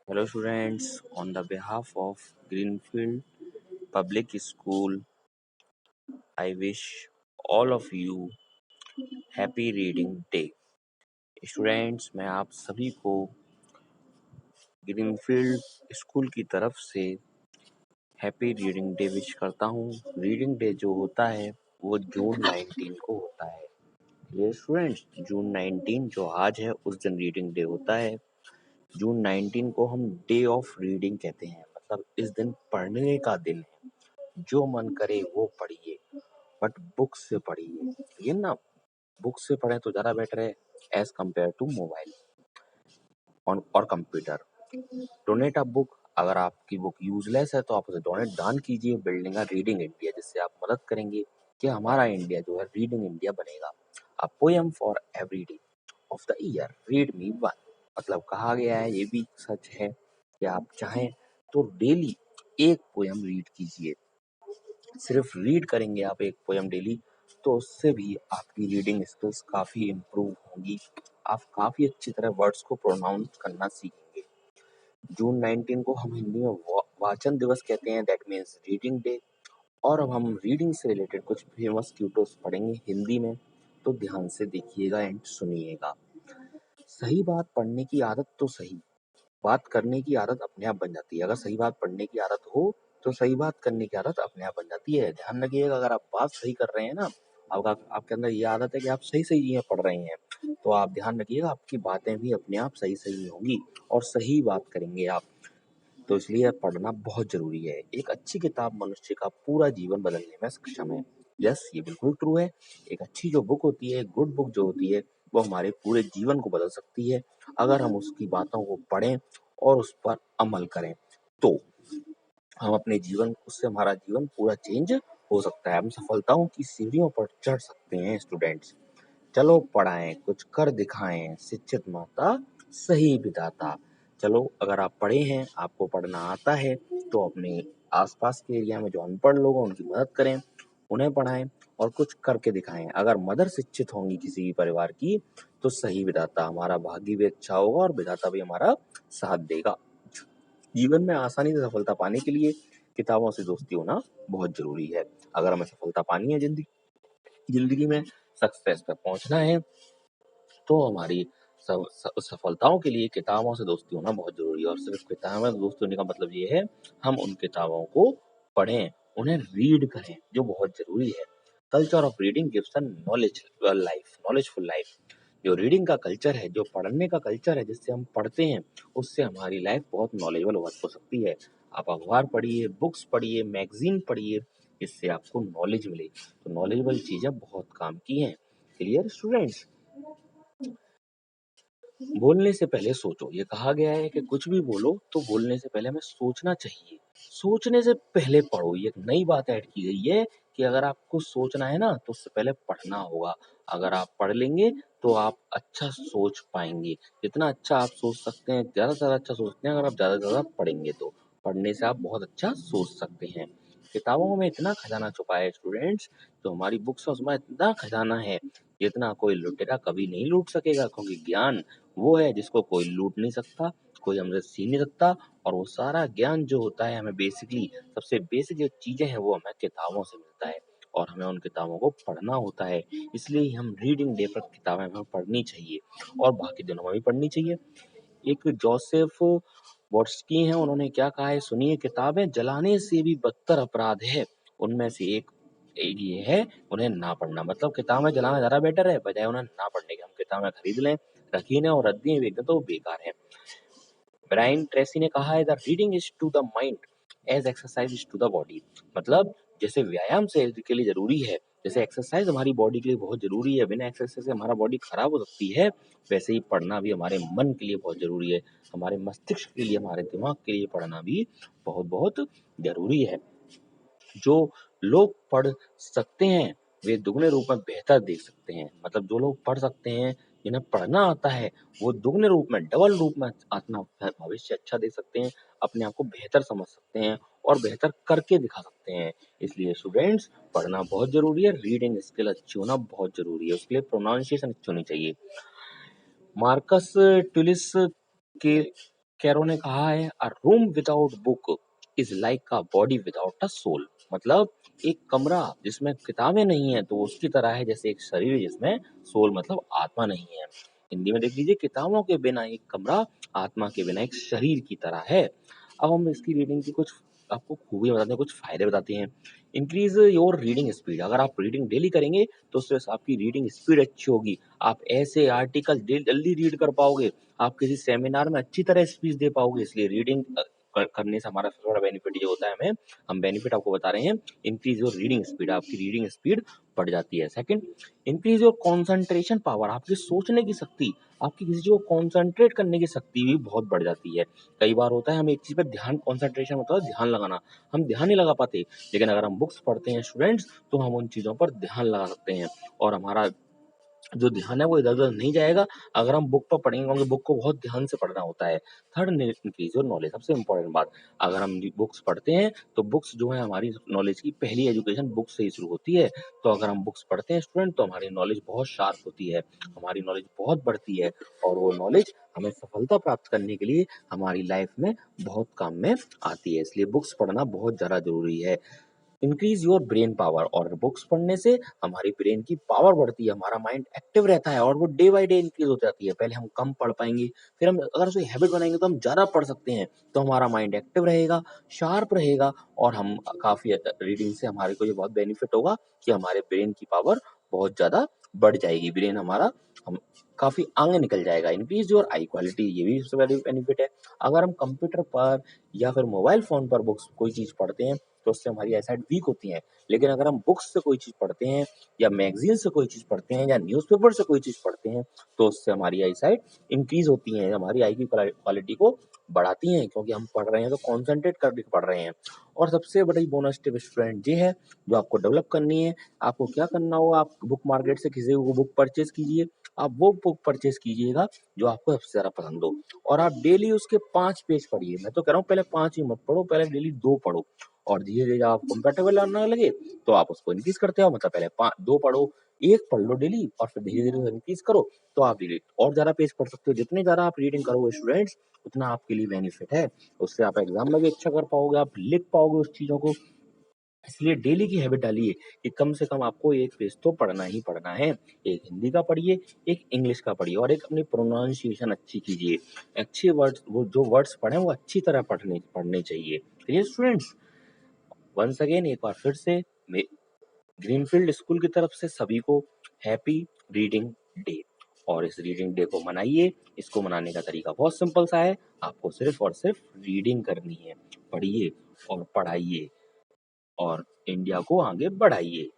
Hello students, on the behalf of Greenfield Public School, I wish all of you happy reading day. Students, मैं आप सभी को greenfield school की तरफ से हैप्पी रीडिंग डे विश करता हूँ। रीडिंग डे जो होता है वो जून 19 को होता है। ये स्टूडेंट्स, जून 19 जो आज है उस दिन रीडिंग डे होता है। जून 19 को हम डे ऑफ रीडिंग कहते हैं, मतलब इस दिन पढ़ने का दिन है। जो मन करे वो पढ़िए, बट बुक से पढ़िए। ये ना, बुक से पढ़ें तो ज़्यादा बेटर है एज कम्पेयर टू मोबाइल और कंप्यूटर। डोनेट अ बुक, अगर आपकी बुक यूजलेस है तो आप उसे डोनेट दान कीजिए। बिल्डिंग अ रीडिंग इंडिया, जिससे आप मदद करेंगे कि हमारा इंडिया जो है रीडिंग इंडिया बनेगा। A poem for every day of the year, read me one. मतलब कहा गया है, ये भी सच है कि आप चाहें तो डेली एक पोएम रीड कीजिए। सिर्फ रीड करेंगे आप एक पोएम डेली तो उससे भी आपकी रीडिंग स्किल्स काफ़ी इम्प्रूव होंगी। आप काफ़ी अच्छी तरह वर्ड्स को प्रोनाउंस करना सीखेंगे। जून 19 को हम हिंदी में वाचन दिवस कहते हैं, दैट मीन्स रीडिंग डे। और अब हम रीडिंग से रिलेटेड कुछ फेमस क्यूटोस पढ़ेंगे हिंदी में, तो ध्यान से देखिएगा एंड सुनिएगा। सही बात पढ़ने की आदत तो सही बात करने की आदत अपने आप बन जाती है। अगर सही बात पढ़ने की आदत हो तो सही बात करने की आदत अपने आप बन जाती है। ध्यान रखिएगा, अगर आप बात सही कर रहे हैं ना, आपके अंदर ये आदत है कि आप सही सही चीजें पढ़ रहे हैं, तो आप ध्यान रखिएगा आपकी बातें भी अपने आप सही सही होंगी और सही बात करेंगे आप। तो इसलिए पढ़ना बहुत जरूरी है। एक अच्छी किताब मनुष्य का पूरा जीवन बदलने में सक्षम है। यस, ये बिल्कुल ट्रू है। एक अच्छी जो बुक होती है, गुड बुक जो होती है, वो हमारे पूरे जीवन को बदल सकती है अगर हम उसकी बातों को पढ़ें और उस पर अमल करें। तो हम अपने जीवन उससे हमारा जीवन पूरा चेंज हो सकता है। हम सफलताओं की सीढ़ियों पर चढ़ सकते हैं स्टूडेंट्स। चलो पढ़ाएं, कुछ कर दिखाएं, शिक्षित माता सही विधाता। चलो, अगर आप पढ़े हैं, आपको पढ़ना आता है, तो अपने आसपास के एरिया में जो अनपढ़ लोग हैं उनकी मदद करें, उन्हें पढ़ाएं और कुछ करके दिखाएं। अगर मदर शिक्षित होंगी किसी भी परिवार की, तो सही विधाता, हमारा भाग्य भी अच्छा होगा और विधाता भी हमारा साथ देगा। जीवन में आसानी से सफलता पाने के लिए किताबों से दोस्ती होना बहुत जरूरी है। अगर हमें सफलता पानी है जिंदगी में सक्सेस पे पहुंचना है, तो हमारी सफलताओं के लिए किताबों से दोस्ती होना बहुत जरूरी है। और सिर्फ किताबों से दोस्ती होने का मतलब ये है, हम उन किताबों को पढ़ें, उन्हें रीड करें, जो बहुत जरूरी है। Culture of reading gives a knowledgeful life. जो रीडिंग का कल्चर है, जो पढ़ने का कल्चर है, जिससे हम पढ़ते हैं, उससे हमारी लाइफ बहुत नॉलेजेबल हो सकती है। आप अखबार पढ़िए, बुक्स पढ़िए, मैगजीन पढ़िए, इससे आपको नॉलेज मिले। तो नॉलेजेबल चीजें बहुत काम की हैं। Clear students? बोलने से पहले सोचो। ये कहा गया है कि कुछ भी बोलो तो बोलने से पहले हमें सोचना चाहिए। सोचने से पहले पढ़ो, ये एक नई बात ऐड की गई है कि अगर आपको सोचना है ना, तो उससे पहले पढ़ना होगा। अगर आप पढ़ लेंगे तो आप अच्छा सोच पाएंगे। जितना अच्छा आप सोच सकते हैं, ज्यादा से ज्यादा अच्छा सोचते हैं, अगर आप ज्यादा से ज्यादा पढ़ेंगे तो पढ़ने से आप बहुत अच्छा सोच सकते हैं। किताबों में इतना खजाना छुपा है स्टूडेंट्स, तो हमारी बुक्स में उसमें इतना खजाना है जितना कोई लुटेरा कभी नहीं लूट सकेगा। क्योंकि ज्ञान वो है जिसको कोई लूट नहीं सकता, कोई हमसे छीन नहीं सकता। और वो सारा ज्ञान जो होता है, हमें बेसिकली सबसे बेसिक जो चीजें हैं वो हमें किताबों से मिलता है, और हमें उन किताबों को पढ़ना होता है। इसलिए हम रीडिंग डे पर किताबें हमें पढ़नी चाहिए और बाकी दिनों में भी पढ़नी चाहिए। एक जोसेफ वॉट्सकी हैं, उन्होंने क्या कहा है सुनिए, किताबें जलाने से भी बदतर अपराध है उनमें से एक ये है उन्हें ना पढ़ना। मतलब किताबें जलाना ज्यादा बेटर है बजाय उन्हें ना पढ़ने के। हम किताबें खरीद लें, रखी लें और रद्दी में बेच दें तो वो बेकार है। ब्रायन ट्रेसी ने कहा है, the reading is to the mind as exercise is to the body. मतलब जैसे व्यायाम से के लिए जरूरी है, जैसे एक्सरसाइज हमारी बॉडी के लिए बहुत जरूरी है, बिना एक्सरसाइज से हमारा बॉडी खराब हो सकती है, वैसे ही पढ़ना भी हमारे मन के लिए बहुत जरूरी है। हमारे मस्तिष्क के लिए, हमारे दिमाग के लिए पढ़ना भी बहुत बहुत जरूरी है। जो लोग पढ़ सकते हैं वे दुगने रूप में बेहतर देख सकते हैं। मतलब जो लोग पढ़ सकते हैं, जिन्हें पढ़ना आता है, वो दुगने रूप में, डबल रूप में अपना भविष्य अच्छा देख सकते हैं, अपने आप को बेहतर समझ सकते हैं और बेहतर करके दिखा सकते हैं। इसलिए स्टूडेंट्स, पढ़ना बहुत जरूरी है। रीडिंग स्किल अच्छी होना बहुत जरूरी है, उसके लिए प्रोनाउंसिएशन अच्छी होनी चाहिए। मार्कस ट्विलिस के कैरो ने कहा है, a room without book is like a body without a soul. मतलब एक कमरा जिसमें किताबें नहीं है तो उसकी तरह है जैसे एक शरीर जिसमें सोल मतलब आत्मा नहीं है। हिंदी में देख लीजिए, किताबों के बिना एक कमरा आत्मा के बिना एक शरीर की तरह है। अब हम इसकी रीडिंग की कुछ आपको खूबियां बताते हैं, कुछ फायदे बताते हैं। इंक्रीज योर रीडिंग स्पीड, अगर आप रीडिंग डेली करेंगे तो उससे आपकी रीडिंग स्पीड अच्छी होगी। आप ऐसे आर्टिकल जल्दी रीड कर पाओगे, आप किसी सेमिनार में अच्छी तरह स्पीच दे पाओगे। इसलिए रीडिंग करने से हमारा सबसे बड़ा बेनिफिट ये होता है, हमें हम बेनिफिट आपको बता रहे हैं। इंक्रीज योर रीडिंग स्पीड, आपकी रीडिंग स्पीड बढ़ जाती है। Second, increase your concentration power, आपकी सोचने की शक्ति, आपकी किसी चीज को कॉन्सेंट्रेट करने की शक्ति भी बहुत बढ़ जाती है। कई बार होता है हमें एक चीज पर ध्यान, कॉन्सेंट्रेशन होता है ध्यान लगाना, हम ध्यान नहीं लगा पाते, लेकिन अगर हम बुक्स पढ़ते हैं स्टूडेंट्स तो हम उन चीजों पर ध्यान लगा सकते हैं और हमारा जो ध्यान है वो इधर-उधर नहीं जाएगा अगर हम बुक पर पढ़ेंगे, क्योंकि बुक को बहुत ध्यान से पढ़ना होता है। थर्ड, इंक्रीज योर नॉलेज, सबसे इम्पोर्टेंट बात, अगर हम बुक्स पढ़ते हैं तो बुक्स जो है हमारी नॉलेज की पहली एजुकेशन बुक से ही शुरू होती है। तो अगर हम बुक्स पढ़ते हैं स्टूडेंट तो हमारी नॉलेज बहुत शार्प होती है, हमारी नॉलेज बहुत बढ़ती है और वो नॉलेज हमें सफलता प्राप्त करने के लिए हमारी लाइफ में बहुत काम में आती है। इसलिए बुक्स पढ़ना बहुत ज़्यादा ज़रूरी है। इंक्रीज योर ब्रेन पावर, और बुक्स पढ़ने से हमारी ब्रेन की पावर बढ़ती है, हमारा माइंड एक्टिव रहता है और वो डे बाय डे इंक्रीज हो जाती है। पहले हम कम पढ़ पाएंगे, फिर हम अगर उसे हैबिट बनाएंगे तो हम ज्यादा पढ़ सकते हैं। तो हमारा माइंड एक्टिव रहेगा, शार्प रहेगा और हम काफी रीडिंग से हमारे को ये बहुत बेनिफिट होगा कि हमारे ब्रेन की पावर बहुत ज्यादा बढ़ जाएगी, ब्रेन हमारा हम काफी आगे निकल जाएगा। इंक्रीज योर आई क्वालिटी, ये भी सबसे बड़ी बेनिफिट है। अगर हम कंप्यूटर पर या फिर मोबाइल फोन पर बुक्स कोई चीज पढ़ते हैं तो उससे हमारी आईसाइट वीक होती है, लेकिन अगर हम बुक्स से कोई चीज पढ़ते हैं या मैगजीन से कोई चीज पढ़ते हैं या न्यूज़पेपर से कोई चीज पढ़ते हैं तो उससे हमारी आईसाइट इंक्रीज होती है, हमारी आई की क्वालिटी को बढ़ाती हैं, क्योंकि हम पढ़ रहे हैं तो कॉन्सेंट्रेट करके पढ़ रहे हैं। और सबसे बड़ी बोनस टिप स्टूडेंट ये है जो आपको डेवलप करनी है। आपको क्या करना होगा, आप बुक मार्केट से किसी को बुक परचेज कीजिए, आप वो बुक परचेज कीजिएगा जो आपको सबसे ज्यादा पसंद हो और आप डेली उसके 5 पेज पढ़िए। मैं तो कह रहा हूँ पहले 5 ही मत पढ़ो, पहले डेली 2 पढ़ो और धीरे धीरे आप कंफर्टेबल आने लगे तो आप उसको इंक्रीज करते हो। मतलब पहले 2 पढ़ो, 1 पढ़ लो डेली और फिर धीरे धीरे इंक्रीज करो तो आप डेली और ज्यादा पेज पढ़ सकते हो। जितने ज्यादा आप रीडिंग करोगे स्टूडेंट्स उतना आपके लिए बेनिफिट है, उससे आप एग्जाम में भी अच्छा कर पाओगे, आप लिख पाओगे उस चीजों को। इसलिए डेली की हैबिट डालिए कि कम से कम आपको 1 पेज तो पढ़ना ही पढ़ना है। एक हिंदी का पढ़िए, एक इंग्लिश का पढ़िए और एक अपनी प्रोनाउंसिएशन अच्छी कीजिए। अच्छे वर्ड्स, वो जो वर्ड्स पढ़े वो अच्छी तरह पढ़ने पढ़ने चाहिए। चलिए स्टूडेंट्स, वंस अगेन एक बार फिर से ग्रीनफील्ड स्कूल की तरफ से सभी को हैप्पी रीडिंग डे। और इस रीडिंग डे को मनाइए। इसको मनाने का तरीका बहुत सिंपल सा है, आपको सिर्फ और सिर्फ रीडिंग करनी है। पढ़िए और पढ़ाइए और इंडिया को आगे बढ़ाइए।